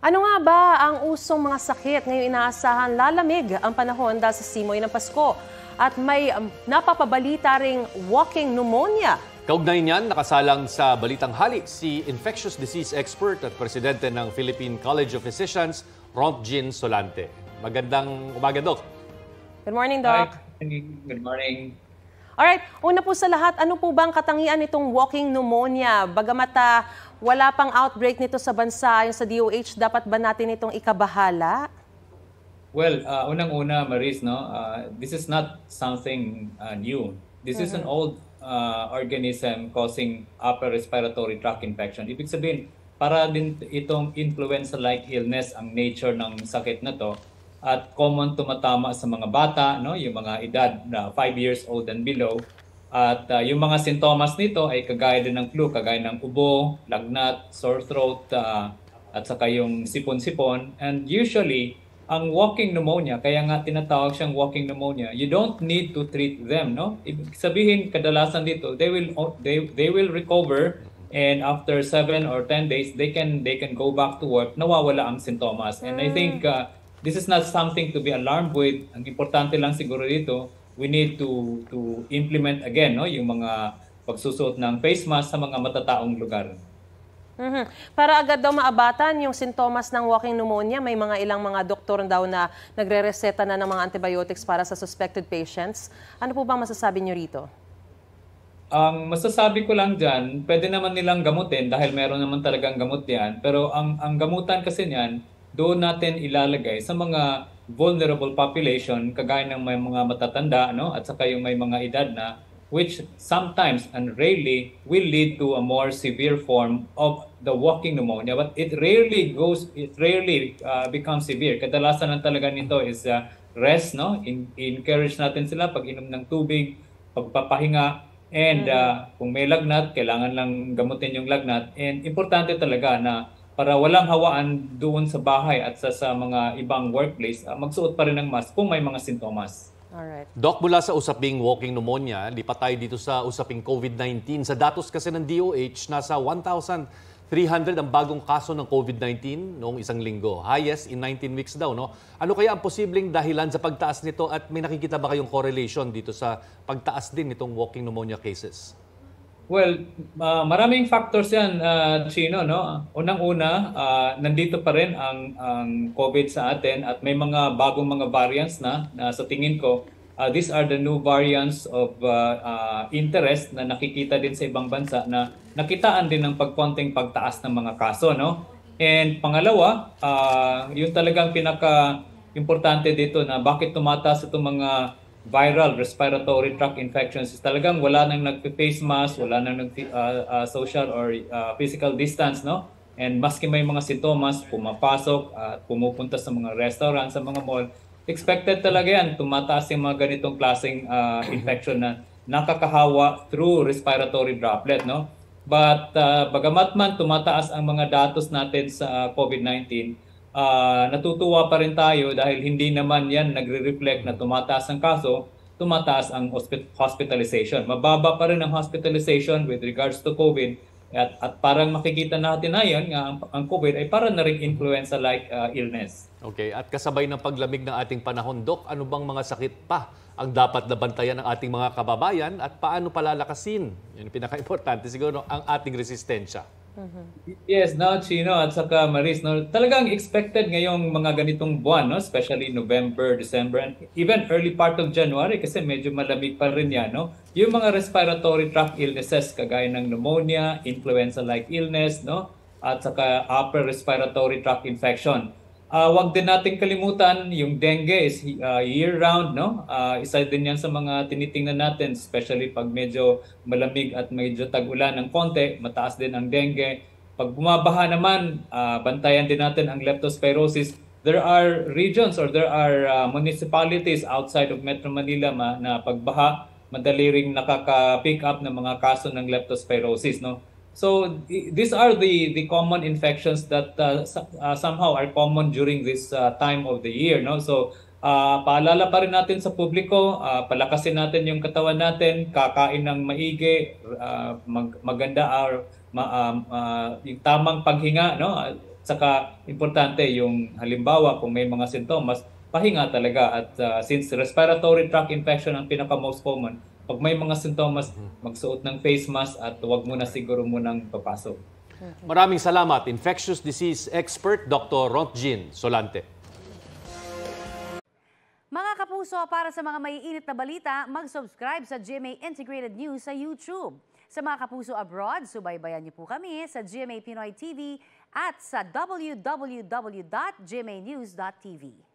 Ano nga ba ang usong mga sakit ngayong inaasahan lalamig ang panahon dahil sa simoy ng Pasko? At may napapabalita ring walking pneumonia. Kaugnay niyan, nakasalang sa Balitang Hali si infectious disease expert at presidente ng Philippine College of Physicians, Rontgen Solante. Magandang umaga, Doc. Good morning, Doc. Hi. Good morning. Alright, una po sa lahat, ano po ba ang katangian nitong walking pneumonia? Bagamat wala pang outbreak nito sa bansa, yung sa DOH, dapat ba natin itong ikabahala? Well, unang-una, Maris, no, this is not something new. This is an old organism causing upper respiratory tract infection. Ibig sabihin, para din itong influenza-like illness ang nature ng sakit na to at common tumatama sa mga bata, no, yung mga edad na 5 years old and below. At yung mga sintomas nito ay kagaya din ng flu, kagaya ng ubo, lagnat, sore throat, at saka yung sipon-sipon. And usually, ang walking pneumonia, kaya nga tinatawag siyang walking pneumonia, you don't need to treat them, no? Ibig sabihin, kadalasan dito, they will recover, and after 7 or 10 days, they can go back to work, nawawala ang sintomas. And I think this is not something to be alarmed with. Ang importante lang siguro dito, we need to implement again, no, yung mga pagsusuot ng face mask sa mga matataong lugar. Para agad daw maabatan yung sintomas ng walking pneumonia, may mga ilang mga doktor daw na nagre-reseta na ng mga antibiotics para sa suspected patients. Ano po bang masasabi niyo rito? Ang masasabi ko lang dyan, pwede naman nilang gamutin dahil meron naman talagang gamot yan. Pero ang gamutan kasi niyan, doon natin ilalagay sa mga vulnerable population, kagaya ng may mga matatanda, no, at saka yung may mga edad na, which sometimes and rarely will lead to a more severe form of the walking pneumonia. But it rarely becomes severe. Kadalasan lang talaga nito is rest, no? Encourage natin sila pag-inom ng tubig, pagpapahinga, and kung may lagnat, kailangan lang gamutin yung lagnat. And importante talaga na para walang hawaan doon sa bahay at sa mga ibang workplace, magsuot pa rin ng mask kung may mga sintomas. Alright. Doc, mula sa usaping walking pneumonia, lipat tayo dito sa usaping COVID-19. Sa datos kasi ng DOH, nasa 1,300 ang bagong kaso ng COVID-19 noong isang linggo. Highest in 19 weeks daw, no? Ano kaya ang posibleng dahilan sa pagtaas nito at may nakikita ba kayong correlation dito sa pagtaas din nitong walking pneumonia cases? Well, maraming factors yan, Chino, no? Unang-una, nandito pa rin ang COVID sa atin at may mga bagong mga variants na sa tingin ko, these are the new variants of interest na nakikita din sa ibang bansa na nakitaan din ng pagkonting pagtaas ng mga kaso, no? And pangalawa, yung talagang pinaka-importante dito na bakit tumataas itong mga viral respiratory tract infections is talagang wala nang nagpe-face mask, wala nang social or physical distance, no? And maski may mga sintomas, pumapasok at pumupunta sa mga restaurant, sa mga mall, expected talaga yan, tumataas yung mga ganitong klaseng infection na nakakahawa through respiratory droplet, no? But bagamat man tumataas ang mga datos natin sa COVID-19, natutuwa pa rin tayo dahil hindi naman yan nagre-reflect na tumataas ang kaso, tumataas ang hospitalization. Mababa pa rin ang hospitalization with regards to COVID at parang makikita natin na yun, ang COVID ay parang na rin influenza-like illness. Okay, at kasabay ng paglamig ng ating panahon, Doc, ano bang mga sakit pa ang dapat nabantayan ng ating mga kababayan at paano palalakasin? Yun ang pinaka-importante siguro, ang ating resistensya. Yes, no, Chino at saka Maris, no, talagang expected ngayong mga ganitong buwan, no, especially November, December, and even early part of January kasi medyo malamig pa rin yan, no. Yung mga respiratory tract illnesses kagaya ng pneumonia, influenza-like illness, no, at saka upper respiratory tract infection. Wag din nating kalimutan yung dengue is year-round, no? Isa din yan sa mga tinitingnan natin, especially pag medyo malamig at medyo tag-ulan ng konti, mataas din ang dengue. Pag bumabaha naman, bantayan din natin ang leptospirosis. There are regions or there are municipalities outside of Metro Manila na pagbaha, madali ring nakaka-pick up ng mga kaso ng leptospirosis, no? So these are the common infections that somehow are common during this time of the year, no? So paalala pa rin natin sa publiko, palakasin natin yung katawan natin, kakain ng maigi, maganda yung tamang paghinga, no? Saka importante yung halimbawa kung may mga sintomas, pahinga talaga at since respiratory tract infection ang pinaka most common, pag may mga sintomas, magsuot ng face mask at huwag muna siguro munang papasok. Maraming salamat, infectious disease expert Dr. Rontgen Solante. Mga kapuso, para sa mga maiinit na balita, mag-subscribe sa GMA Integrated News sa YouTube. Sa mga kapuso abroad, subaybayan niyo po kami sa GMA Pinoy TV at sa www.gmanews.tv.